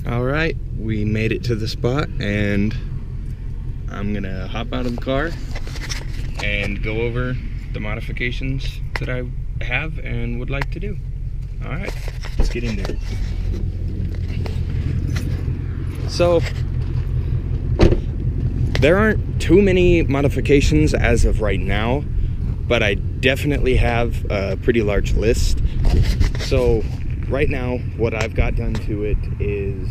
All right, we made it to the spot, and I'm gonna hop out of the car and go over the modifications that I have and would like to do. All right, let's get into it. So there aren't too many modifications as of right now, but I definitely have a pretty large list. So right now, what I've got done to it is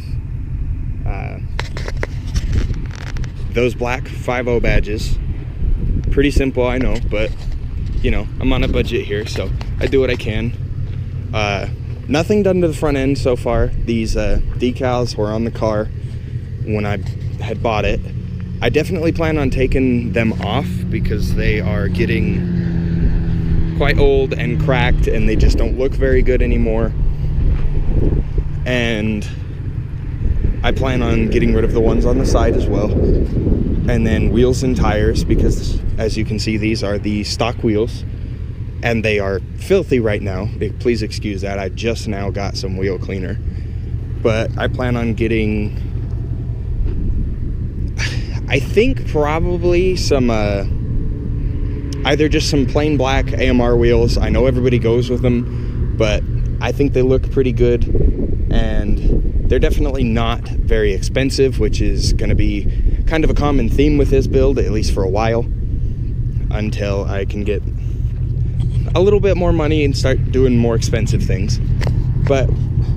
those black 5.0 badges. Pretty simple, I know, but you know, I'm on a budget here, so I do what I can. Nothing done to the front end so far. These decals were on the car when I had bought it. I definitely plan on taking them off because they are getting quite old and cracked, and they just don't look very good anymore. And I plan on getting rid of the ones on the side as well. And then wheels and tires, because as you can see, these are the stock wheels and they are filthy right now. Please excuse that. I just now got some wheel cleaner, but I plan on getting, I think probably some either just some plain black AMR wheels. I know everybody goes with them, but I think they look pretty good, and they're definitely not very expensive, which is going to be kind of a common theme with this build, at least for a while, until I can get a little bit more money and start doing more expensive things. But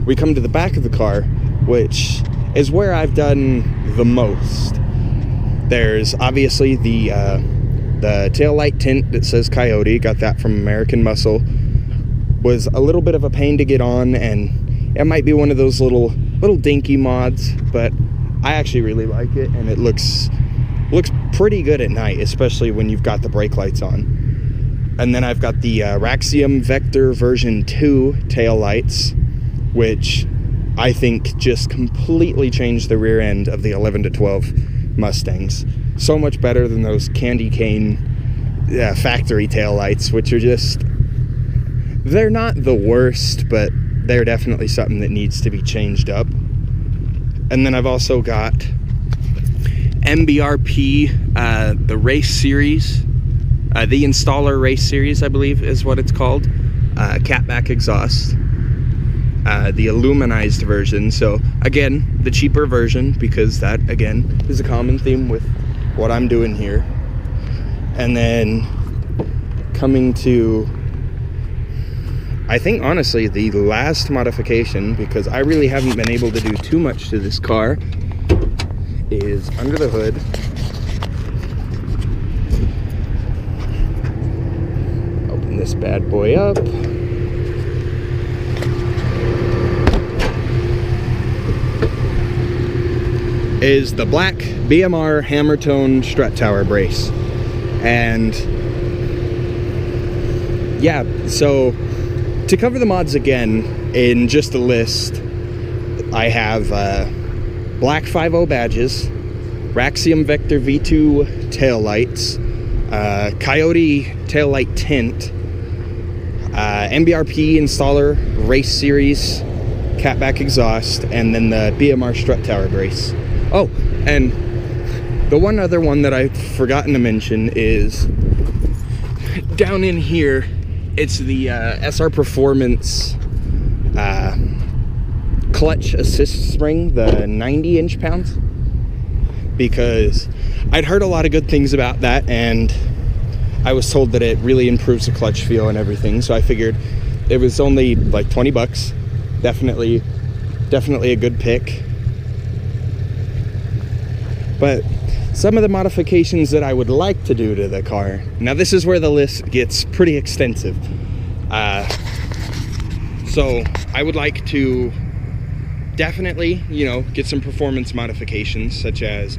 we come to the back of the car, which is where I've done the most. There's obviously the Taillight Tint that says Coyote. Got that from American Muscle. Was a little bit of a pain to get on, and it might be one of those little dinky mods, but I actually really like it, and it looks pretty good at night, especially when you've got the brake lights on. And then I've got the Raxium Vector version 2 tail lights, which I think just completely changed the rear end of the 11 to 12 Mustangs. So much better than those candy cane factory tail lights, which are just, they're not the worst, but they're definitely something that needs to be changed up. And then I've also got MBRP, the race series, the installer race series, I believe is what it's called, catback exhaust, the aluminized version. So again, the cheaper version, because that again is a common theme with what I'm doing here. And then coming to, I think honestly the last modification, because I really haven't been able to do too much to this car, is under the hood. Open this bad boy up. Is the black BMR hammer tone strut tower brace. And yeah, so to cover the mods again in just a list, I have black 5.0 badges, Raxium Vector V2 tail lights, Coyote Taillight Tint, MBRP installer race series catback exhaust, and then the BMR strut tower brace. Oh, and the one other one that I've forgotten to mention is down in here. It's the SR Performance clutch assist spring, the 90 inch-pounds, because I'd heard a lot of good things about that, and I was told that it really improves the clutch feel and everything, so I figured it was only like 20 bucks. Definitely a good pick. But some of the modifications that I would like to do to the car, now this is where the list gets pretty extensive. So I would like to definitely, you know, get some performance modifications, such as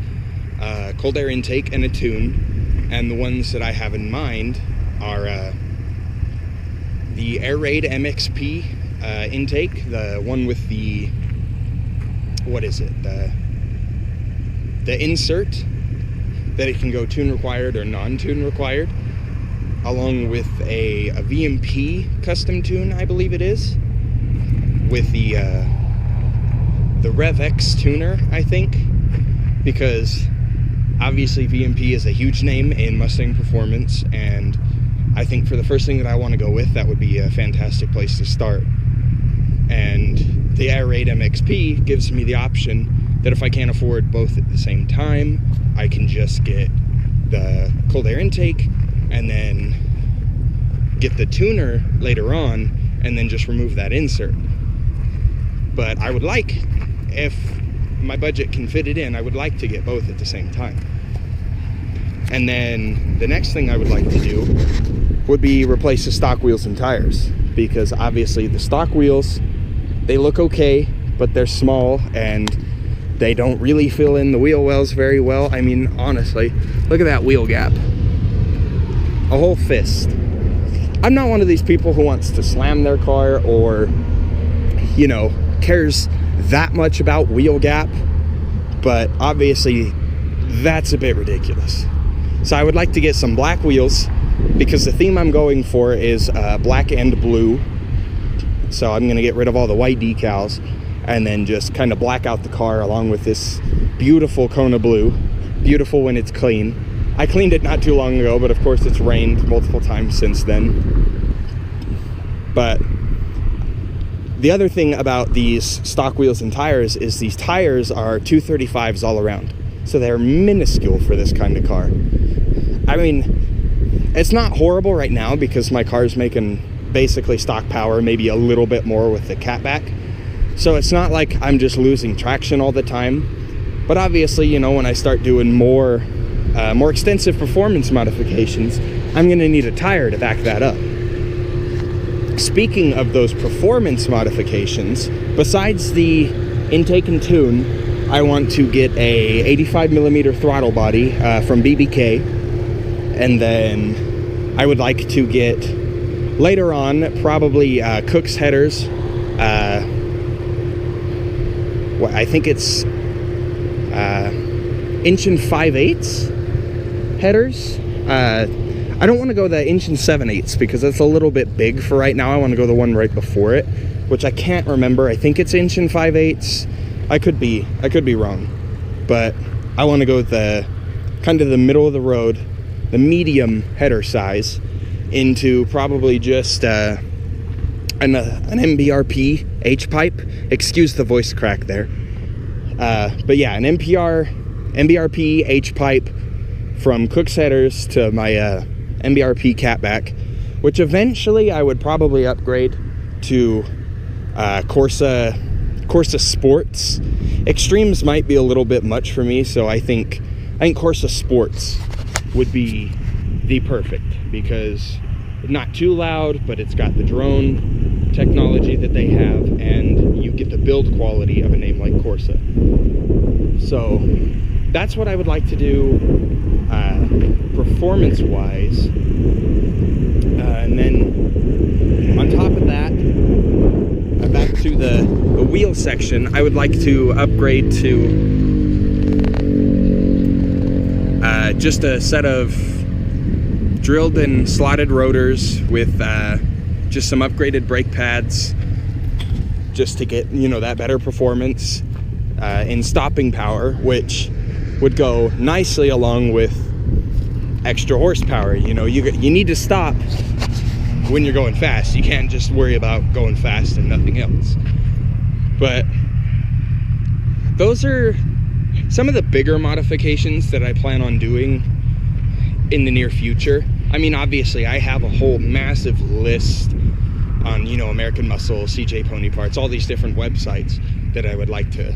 cold air intake and a tune. And the ones that I have in mind are the Air Raid MXP intake, the one with the, what is it, the insert that it can go tune required or non-tune required, along with a VMP custom tune, I believe it is, with the the RevX tuner, I think, because obviously VMP is a huge name in Mustang performance, and I think for the first thing that I want to go with, that would be a fantastic place to start. And the Air8 MXP gives me the option that if I can't afford both at the same time, I can just get the cold air intake and then get the tuner later on, and then just remove that insert. But I would like, if my budget can fit it in, I would like to get both at the same time. And then the next thing I would like to do would be replace the stock wheels and tires, because obviously the stock wheels, they look okay, but they're small and they don't really fill in the wheel wells very well. I mean, honestly, look at that wheel gap. A whole fist. I'm not one of these people who wants to slam their car or, you know, cares that much about wheel gap, but obviously that's a bit ridiculous. So I would like to get some black wheels, because the theme I'm going for is black and blue. So I'm gonna get rid of all the white decals and then just kind of black out the car along with this beautiful Kona blue. Beautiful when it's clean. I cleaned it not too long ago, but of course it's rained multiple times since then. But the other thing about these stock wheels and tires is these tires are 235s all around. So they're minuscule for this kind of car. I mean, it's not horrible right now because my car's making basically stock power, maybe a little bit more with the catback. So it's not like I'm just losing traction all the time. But obviously, you know, when I start doing more extensive performance modifications, I'm gonna need a tire to back that up. Speaking of those performance modifications, besides the intake and tune, I want to get a 85mm throttle body from BBK, and then I would like to get later on probably Cook's headers. I think it's 1 5/8 headers. I don't want to go the 1 7/8 because that's a little bit big for right now. I want to go the one right before it, which I can't remember. I think it's 1 5/8. I could be wrong, but I want to go with the kind of the middle of the road, the medium header size, into probably just an MBRP H-pipe. Excuse the voice crack there. But yeah, an MBRP H-pipe from Cook's headers to my MBRP catback, which eventually I would probably upgrade to Corsa Sports. Extremes might be a little bit much for me, so I think Corsa Sports would be the perfect, because it's not too loud, but it's got the drone technology that they have, and you get the build quality of a name like Corsa. So that's what I would like to do performance-wise. And then on top of that, back to the wheel section, I would like to upgrade to just a set of drilled and slotted rotors with just some upgraded brake pads, just to get, you know, that better performance in stopping power, which would go nicely along with extra horsepower. You know, you need to stop when you're going fast. You can't just worry about going fast and nothing else. But those are some of the bigger modifications that I plan on doing in the near future. I mean, obviously I have a whole massive list on, you know, American Muscle, CJ Pony Parts, all these different websites that I would like to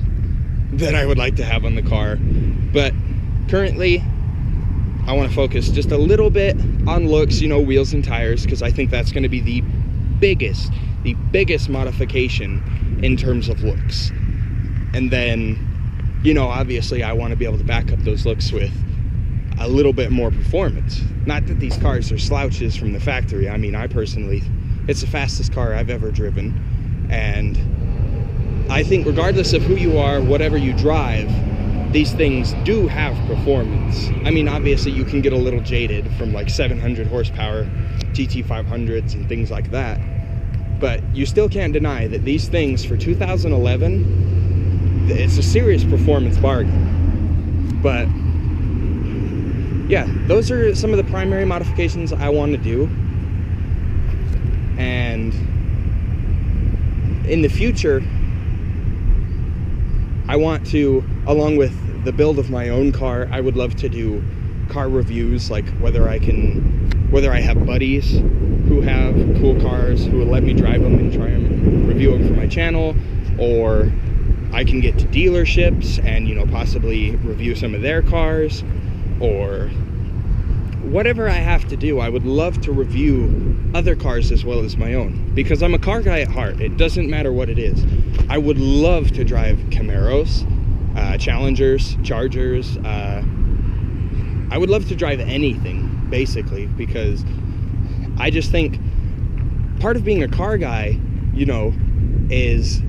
have on the car. But currently I want to focus just a little bit on looks, you know, wheels and tires, because I think that's going to be the biggest modification in terms of looks. And then, you know, obviously I want to be able to back up those looks with a little bit more performance. Not that these cars are slouches from the factory. I mean, I personally, it's the fastest car I've ever driven, and I think regardless of who you are, whatever you drive, these things do have performance. I mean, obviously you can get a little jaded from like 700 horsepower GT500s and things like that, but you still can't deny that these things for 2011 it's a serious performance bargain. But yeah, those are some of the primary modifications I want to do. And in the future, I want to, along with the build of my own car, I would love to do car reviews, like whether I have buddies who have cool cars who will let me drive them and try them and review them for my channel, or I can get to dealerships and, you know, possibly review some of their cars, or whatever I have to do. I would love to review other cars as well as my own, because I'm a car guy at heart. It doesn't matter what it is. I would love to drive Camaros, Challengers, Chargers. I would love to drive anything, basically, because I just think part of being a car guy, you know, is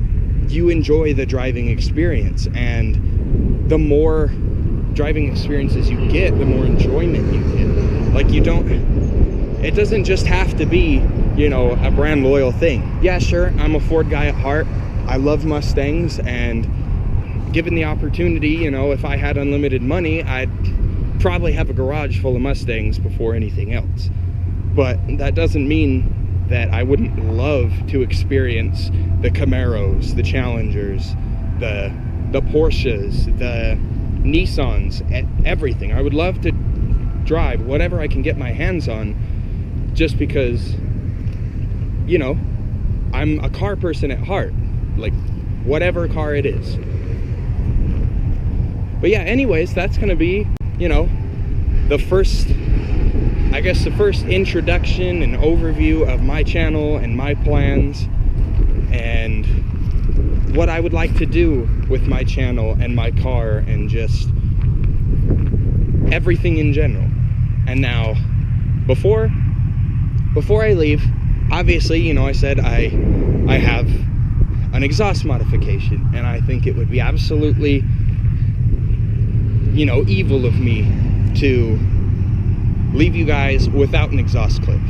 you enjoy the driving experience, and the more driving experiences you get, the more enjoyment you get. Like, it doesn't just have to be, you know, a brand loyal thing. Yeah, sure, I'm a Ford guy at heart. I love Mustangs, and given the opportunity, you know, if I had unlimited money, I'd probably have a garage full of Mustangs before anything else. But that doesn't mean that I wouldn't love to experience the Camaros, the Challengers, the Porsches, the Nissans, everything. I would love to drive whatever I can get my hands on, just because, you know, I'm a car person at heart, like whatever car it is. But yeah, anyways, that's gonna be, you know, the first introduction and overview of my channel and my plans and what I would like to do with my channel and my car and just everything in general. And now, before I leave, obviously, you know, I said I have an exhaust modification, and I think it would be absolutely, you know, evil of me to leave you guys without an exhaust clip.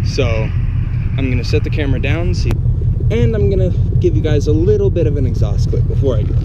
So I'm gonna set the camera down, and I'm gonna give you guys a little bit of an exhaust clip before I go.